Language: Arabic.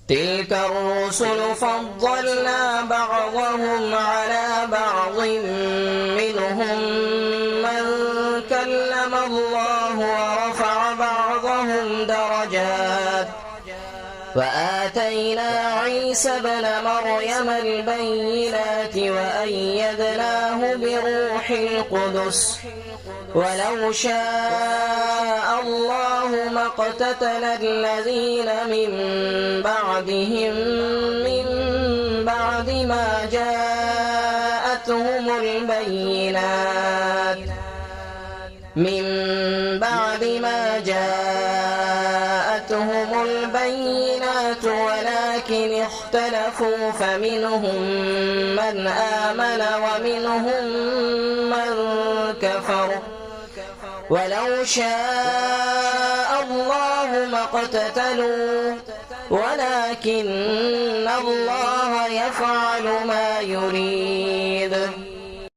تلك الرسل فضلنا بعضهم على بعض منهم من كلم الله ورفع بعضهم درجات وآتينا عيسى ابن مريم البينات وأيدناه بروح القدس ولو شاء الله ما اقتتل الذين من بعدهم من بعد ما جاءتهم البينات ولكن اختلفوا فمنهم من آمن ومنهم من كفر ولو شاء الله ما اقتتلوا ولكن الله يفعل ما يريد.